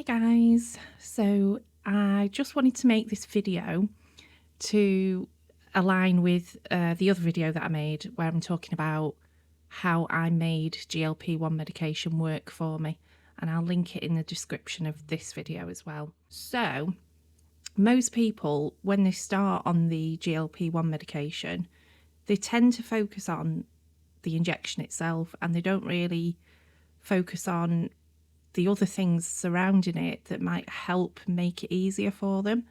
guys, so I just wanted to make this video to align with the other video that I made where I'm talking about how I made GLP-1 medication work for me, and I'll link it in the description of this video as well. So most people, when they start on the GLP-1 medication, they tend to focus on the injection itself and they don't really focus on the other things surrounding it that might help make it easier for them.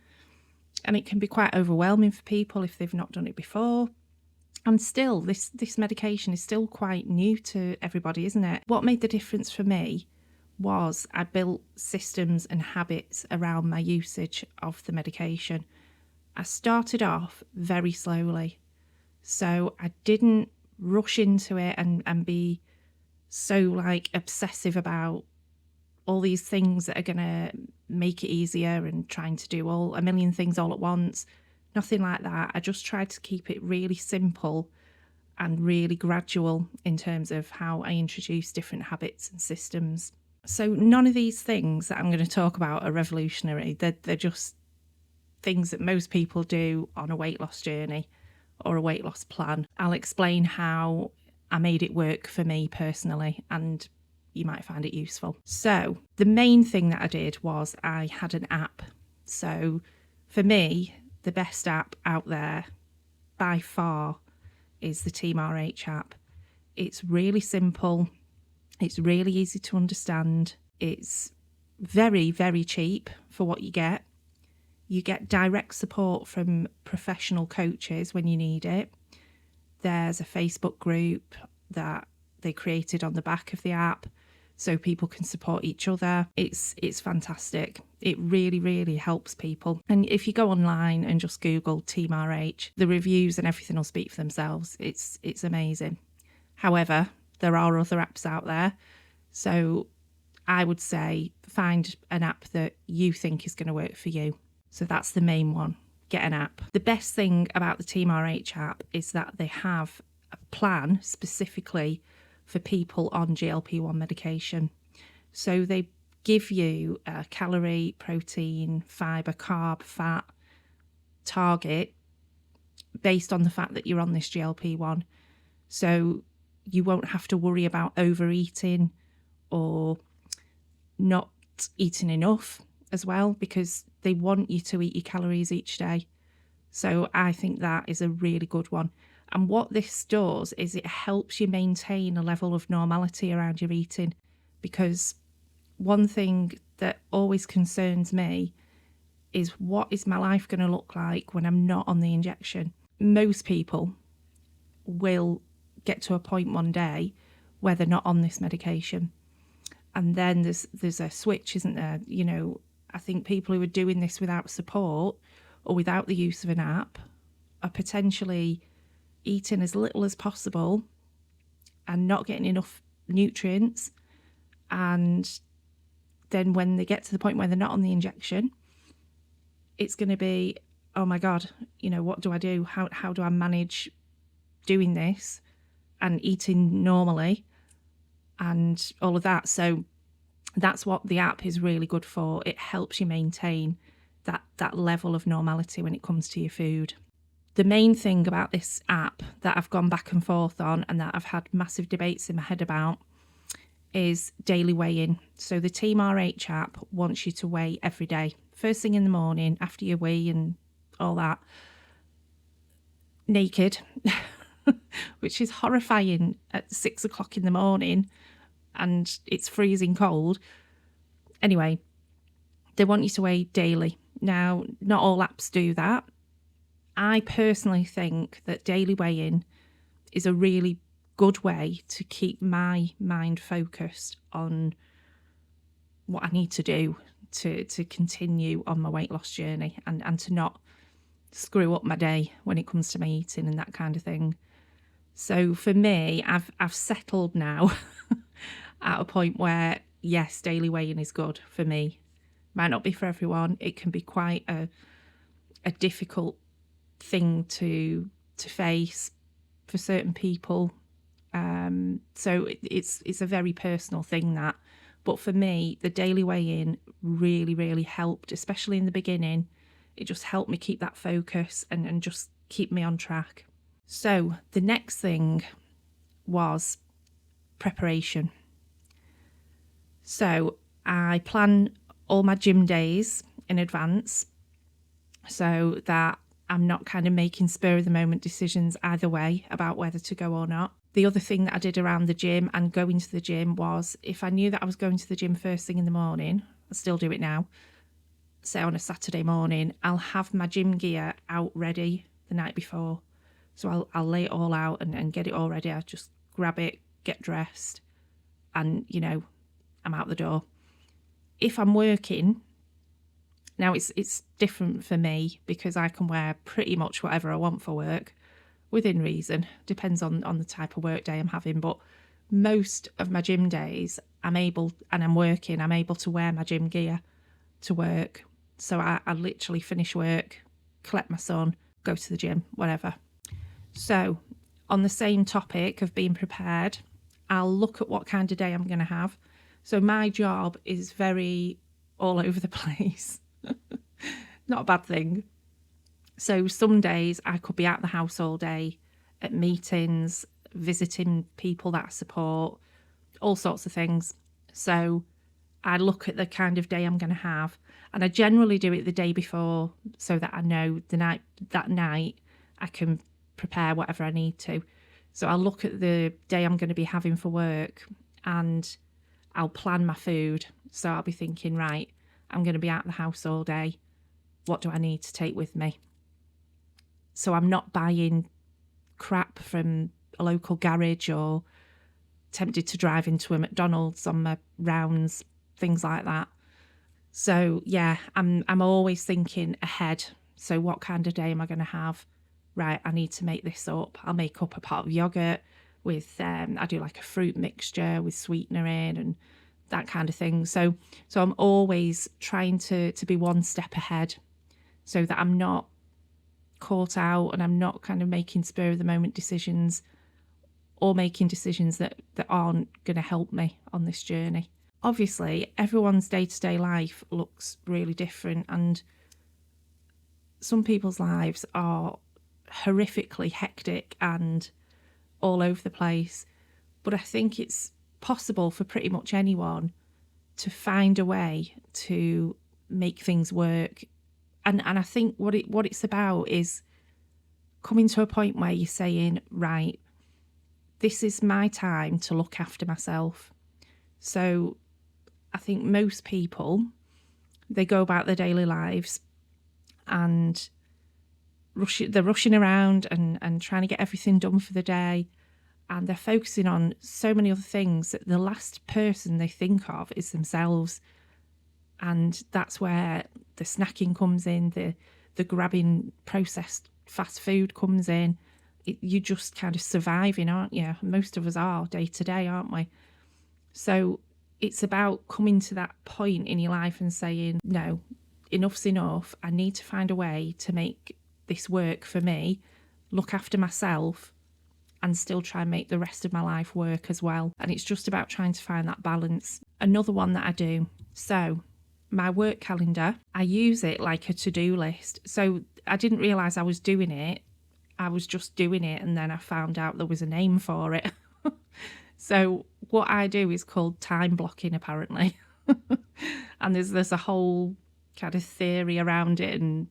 And it can be quite overwhelming for people if they've not done it before. And still, this medication is still quite new to everybody, isn't it? What made the difference for me was I built systems and habits around my usage of the medication. I started off very slowly, so I didn't rush into it and be so like obsessive about all these things that are going to make it easier and trying to do a million things all at once. Nothing like that. I just tried to keep it really simple and really gradual in terms of how I introduce different habits and systems. So none of these things that I'm going to talk about are revolutionary. They're just things that most people do on a weight loss journey or a weight loss plan. I'll explain how I made it work for me personally, and you might find it useful. So the main thing that I did was I had an app. So for me, the best app out there by far is the Team RH app. It's really simple. It's really easy to understand. It's very, very cheap for what you get. You get direct support from professional coaches when you need it. There's a Facebook group that they created on the back of the app so people can support each other. It's fantastic. It really, really helps people. And if you go online and just Google Team RH, the reviews and everything will speak for themselves. It's amazing. However, there are other apps out there. So I would say find an app that you think is going to work for you. So that's the main one. Get an app. The best thing about the Team RH app is that they have a plan specifically for people on GLP-1 medication. So they give you a calorie, protein, fibre, carb, fat target based on the fact that you're on this GLP-1. So you won't have to worry about overeating or not eating enough as well, because they want you to eat your calories each day. So I think that is a really good one. And what this does is it helps you maintain a level of normality around your eating, because one thing that always concerns me is, what is my life going to look like when I'm not on the injection? Most people will get to a point one day where they're not on this medication. And then there's a switch, isn't there? You know, I think people who are doing this without support or without the use of an app are potentially eating as little as possible and not getting enough nutrients. And then when they get to the point where they're not on the injection, it's going to be, oh my God, you know, what do I do? How do I manage doing this and eating normally and all of that? So that's what the app is really good for. It helps you maintain that level of normality when it comes to your food. The main thing about this app that I've gone back and forth on and that I've had massive debates in my head about is daily weigh-in. So the Team RH app wants you to weigh every day. First thing in the morning, after your wee and all that, naked, which is horrifying at 6 o'clock in the morning and it's freezing cold. Anyway, they want you to weigh daily. Now, not all apps do that. I personally think that daily weigh-in is a really good way to keep my mind focused on what I need to do to continue on my weight loss journey and to not screw up my day when it comes to my eating and that kind of thing. So for me, I've settled now at a point where, yes, daily weigh-in is good for me. Might not be for everyone. It can be quite a difficult thing to face for certain people. So it's a very personal thing, that But for me, the daily weigh-in really, really helped, especially in the beginning. It just helped me keep that focus and just keep me on track. So the next thing was preparation. So I plan all my gym days in advance so that I'm not kind of making spur of the moment decisions either way about whether to go or not. The other thing that I did around the gym and going to the gym was, if I knew that I was going to the gym first thing in the morning, I still do it now, say on a Saturday morning, I'll have my gym gear out ready the night before. So I'll lay it all out and get it all ready. I just grab it, get dressed, and, you know, I'm out the door. If I'm working, now it's different for me because I can wear pretty much whatever I want for work, within reason. Depends on the type of work day I'm having, but most of my gym days I'm able to wear my gym gear to work. So I literally finish work, collect my son, go to the gym, whatever. So on the same topic of being prepared, I'll look at what kind of day I'm going to have. So my job is very all over the place. Not a bad thing. So some days I could be out the house all day at meetings, visiting people that I support, all sorts of things. So I look at the kind of day I'm going to have, and I generally do it the day before so that I know that night I can prepare whatever I need to. So I'll look at the day I'm going to be having for work and I'll plan my food. So I'll be thinking, right, I'm going to be out the house all day. What do I need to take with me? So I'm not buying crap from a local garage or tempted to drive into a McDonald's on my rounds, things like that. So yeah, I'm always thinking ahead. So what kind of day am I going to have? Right, I need to make this up. I'll make up a pot of yogurt with, I do like a fruit mixture with sweetener in and that kind of thing. So I'm always trying to be one step ahead so that I'm not caught out and I'm not kind of making spur of the moment decisions or making decisions that aren't going to help me on this journey. Obviously, everyone's day-to-day life looks really different, and some people's lives are horrifically hectic and all over the place. But I think it's possible for pretty much anyone to find a way to make things work. And I think what it's about is coming to a point where you're saying, right, this is my time to look after myself. So I think most people, they go about their daily lives and they're rushing around and trying to get everything done for the day. And they're focusing on so many other things that the last person they think of is themselves. And that's where the snacking comes in, the grabbing processed fast food comes in. You're just kind of surviving, aren't you? Most of us are day to day, aren't we? So it's about coming to that point in your life and saying, no, enough's enough. I need to find a way to make this work for me, look after myself, and still try and make the rest of my life work as well. And it's just about trying to find that balance. Another one that I do, so my work calendar, I use it like a to-do list. So I didn't realise I was doing it. I was just doing it, and then I found out there was a name for it. So what I do is called time blocking, apparently. And there's a whole kind of theory around it, and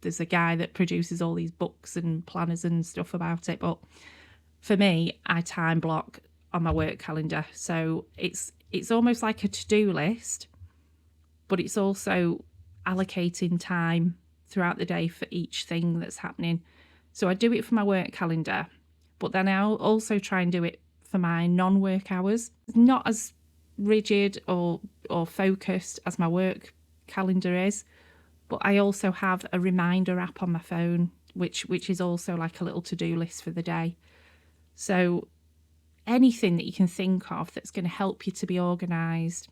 there's a guy that produces all these books and planners and stuff about it. But for me, I time block on my work calendar. So it's almost like a to-do list, but it's also allocating time throughout the day for each thing that's happening. So I do it for my work calendar, but then I'll also try and do it for my non-work hours. Not as rigid or focused as my work calendar is, but I also have a reminder app on my phone, which is also like a little to-do list for the day. So anything that you can think of that's going to help you to be organised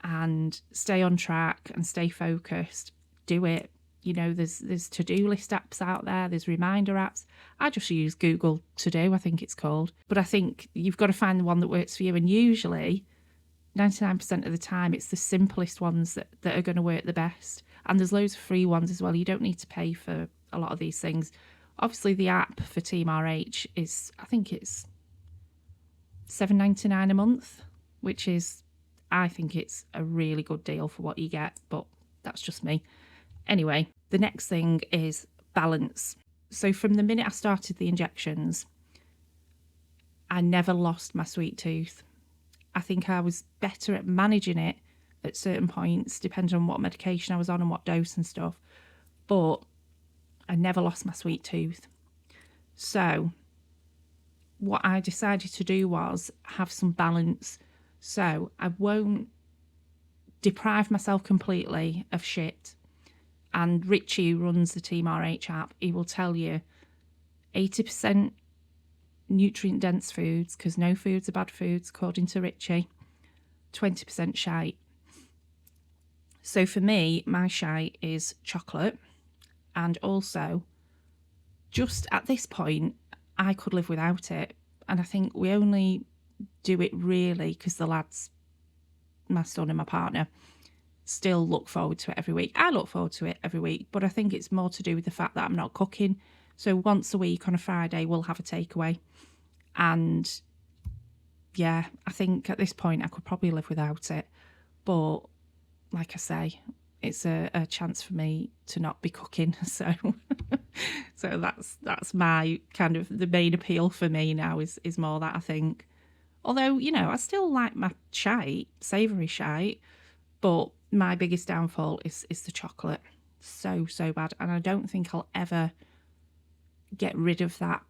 and stay on track and stay focused, do it. You know, there's to-do list apps out there, there's reminder apps. I just use Google To Do, I think it's called. But I think you've got to find the one that works for you. And usually 99% of the time, it's the simplest ones that are going to work the best. And there's loads of free ones as well. You don't need to pay for a lot of these things. Obviously, the app for Team RH is, I think it's $7.99 a month, which is, I think it's a really good deal for what you get, but that's just me. Anyway, the next thing is balance. So from the minute I started the injections, I never lost my sweet tooth. I think I was better at managing it at certain points, depending on what medication I was on and what dose and stuff. But I never lost my sweet tooth. So what I decided to do was have some balance. So I won't deprive myself completely of shit. And Richie, who runs the Team RH app, he will tell you 80% nutrient dense foods, because no foods are bad foods according to Richie, 20% shite. So for me, my shite is chocolate, and also just at this point I could live without it. And I think we only do it really because the lads, my son and my partner, still look forward to it every week. I look forward to it every week, but I think it's more to do with the fact that I'm not cooking. So once a week on a Friday we'll have a takeaway. And yeah, I think at this point I could probably live without it. But like I say, it's a chance for me to not be cooking. So so that's my kind of the main appeal for me now is more that, I think. Although, you know, I still like my shite, savoury shite, but my biggest downfall is the chocolate. So bad. And I don't think I'll ever get rid of that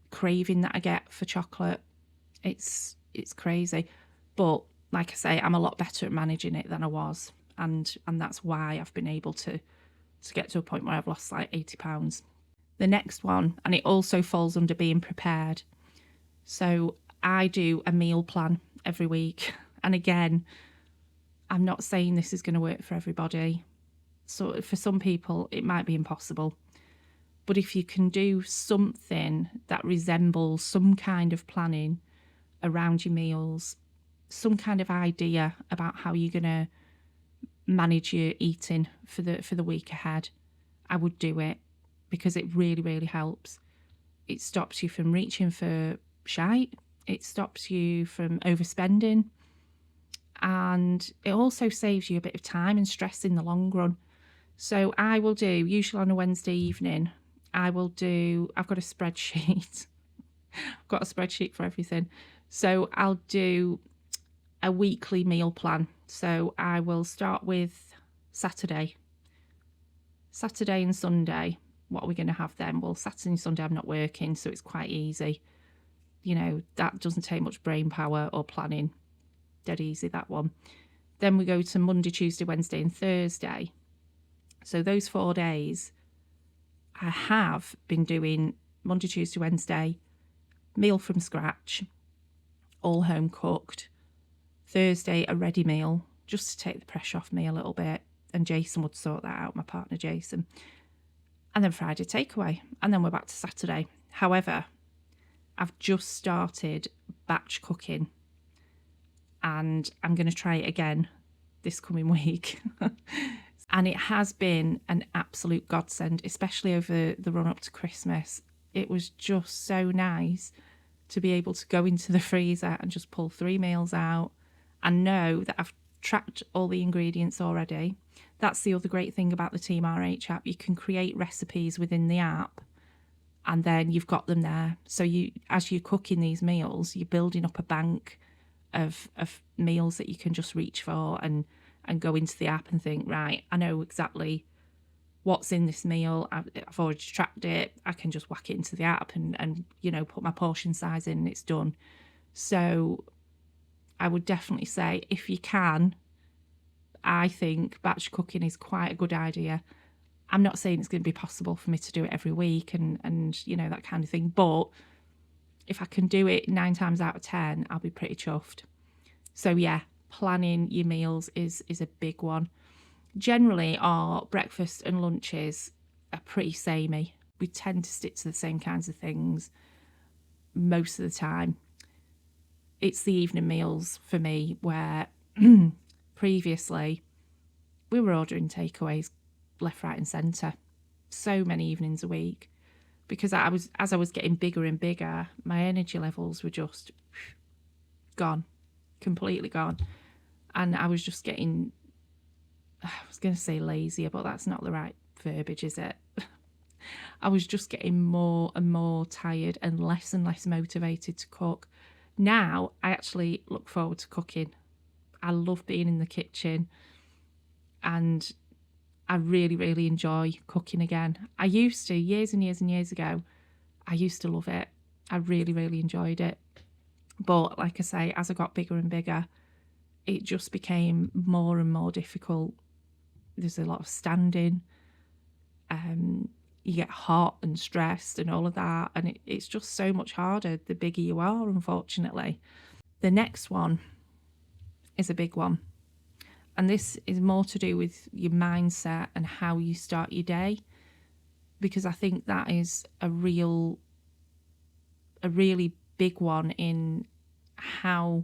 craving that I get for chocolate. It's crazy. But like I say, I'm a lot better at managing it than I was. And that's why I've been able to get to a point where I've lost like 80 pounds. The next one, and it also falls under being prepared. So I do a meal plan every week. And again, I'm not saying this is going to work for everybody. So for some people, it might be impossible. But if you can do something that resembles some kind of planning around your meals, some kind of idea about how you're going to manage your eating for the week ahead, I would do it, because it really, really helps. It stops you from reaching for shite. It stops you from overspending. And it also saves you a bit of time and stress in the long run. So I will do, usually on a Wednesday evening, I've got a spreadsheet. I've got a spreadsheet for everything. So I'll do a weekly meal plan. So I will start with Saturday and Sunday. What are we going to have then? Well, Saturday and Sunday I'm not working, so it's quite easy. You know, that doesn't take much brain power or planning. Dead easy, that one. Then we go to Monday, Tuesday, Wednesday and Thursday. So those 4 days, I have been doing Monday, Tuesday, Wednesday, meal from scratch, all home cooked. Thursday, a ready meal, just to take the pressure off me a little bit. And Jason would sort that out, my partner Jason. And then Friday, takeaway. And then we're back to Saturday. However, I've just started batch cooking. And I'm going to try it again this coming week. And it has been an absolute godsend, especially over the run up to Christmas. It was just so nice to be able to go into the freezer and just pull 3 meals out and know that I've tracked all the ingredients already. That's the other great thing about the Team RH app. You can create recipes within the app and then you've got them there. So as you're cooking these meals, you're building up a bank of meals that you can just reach for and go into the app and think, right, I know exactly what's in this meal. I've already tracked it. I can just whack it into the app and you know, put my portion size in and it's done. So I would definitely say, if you can, I think batch cooking is quite a good idea. I'm not saying it's going to be possible for me to do it every week and you know, that kind of thing. But if I can do it 9 times out of 10, I'll be pretty chuffed. So yeah, planning your meals is a big one. Generally, our breakfast and lunches are pretty samey. We tend to stick to the same kinds of things most of the time. it's the evening meals for me, where previously we were ordering takeaways left, right and centre so many evenings a week, because as I was getting bigger and bigger, my energy levels were just gone, completely gone. And I was just getting, I was going to say lazier, but that's not the right verbiage, is it? I was just getting more and more tired and less motivated to cook. Now I actually look forward to cooking. I love being in the kitchen, and I really, really enjoy cooking again. I used to, years and years and years ago, I used to love it. I really, really enjoyed it. But like I say, as I got bigger and bigger, it just became more and more difficult. There's a lot of standing. You get hot and stressed and all of that. And it's just so much harder the bigger you are, unfortunately. The next one is a big one. And this is more to do with your mindset and how you start your day, because I think that is a really big one in how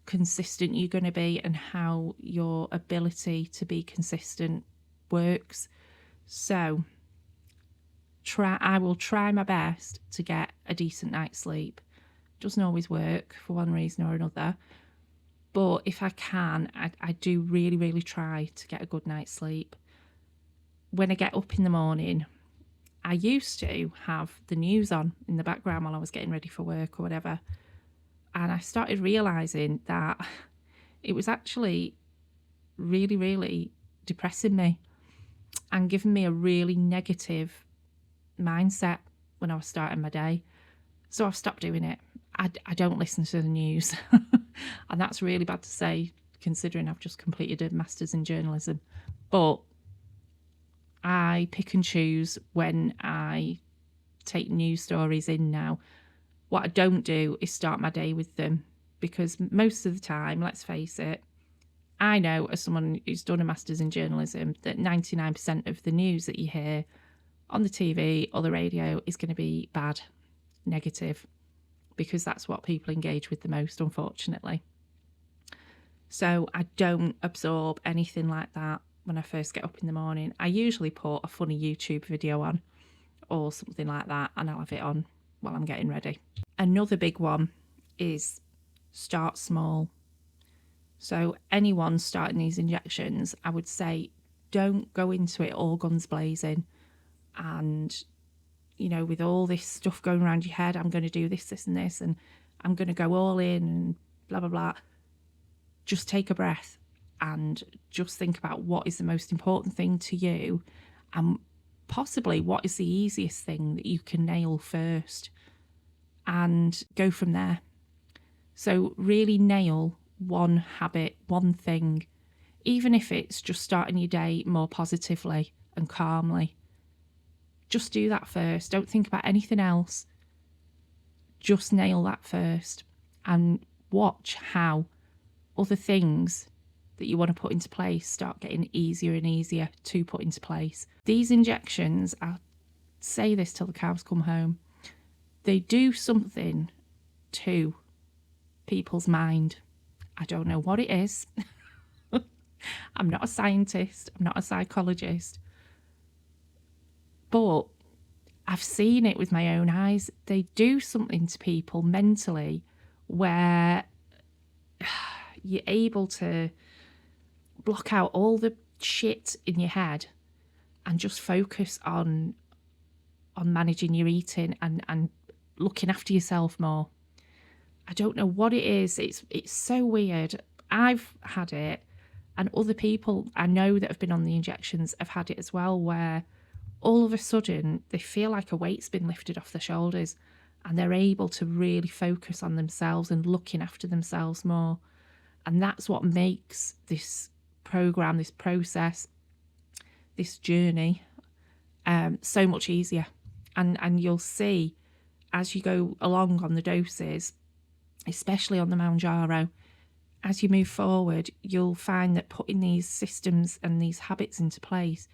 consistent you're going to be and how your ability to be consistent works. So I will try my best to get a decent night's sleep. Doesn't always work for one reason or another, but if I can, I do really, really try to get a good night's sleep. When I get up in the morning, I used to have the news on in the background while I was getting ready for work or whatever, and I started realising that it was actually really, really depressing me and giving me a really negative mindset when I was starting my day. So I've stopped doing it. I don't listen to the news. And that's really bad to say, considering I've just completed a master's in journalism. But I pick and choose when I take news stories in now. What I don't do is start my day with them, because most of the time, let's face it, I know as someone who's done a master's in journalism that 99% of the news that you hear on the TV or the radio is going to be bad, negative, because that's what people engage with the most, unfortunately. So I don't absorb anything like that when I first get up in the morning. I usually put a funny YouTube video on or something like that, and I'll have it on while I'm getting ready. Another big one is start small. So anyone starting these injections, I would say don't go into it all guns blazing and, you know, with all this stuff going around your head, I'm going to do this, this and this, and I'm going to go all in and blah, blah, blah. Just take a breath and just think about what is the most important thing to you, and possibly what is the easiest thing that you can nail first, and go from there. So really nail one habit, one thing, even if it's just starting your day more positively and calmly. Just do that first. Don't think about anything else. Just nail that first and watch how other things that you want to put into place start getting easier and easier to put into place. These injections, I'll say this till the cows come home, they do something to people's mind. I don't know what it is. I'm not a scientist. I'm not a psychologist. But I've seen it with my own eyes. They do something to people mentally where you're able to block out all the shit in your head and just focus on managing your eating and looking after yourself more. I don't know what it is. It's so weird. I've had it, and other people I know that have been on the injections have had it as well, where all of a sudden they feel like a weight's been lifted off their shoulders and they're able to really focus on themselves and looking after themselves more. And that's what makes this program, this process, this journey so much easier. And you'll see as you go along on the doses, especially on the Mounjaro, as you move forward, you'll find that putting these systems and these habits into place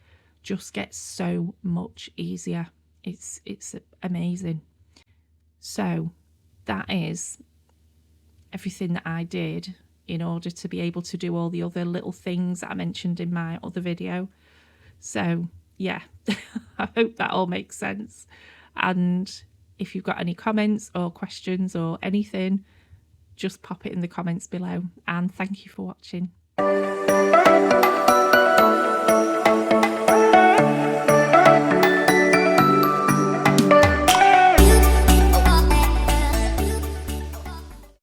just gets so much easier. It's amazing. So that is everything that I did in order to be able to do all the other little things that I mentioned in my other video. So yeah, I hope that all makes sense. And if you've got any comments or questions or anything, just pop it in the comments below. And thank you for watching.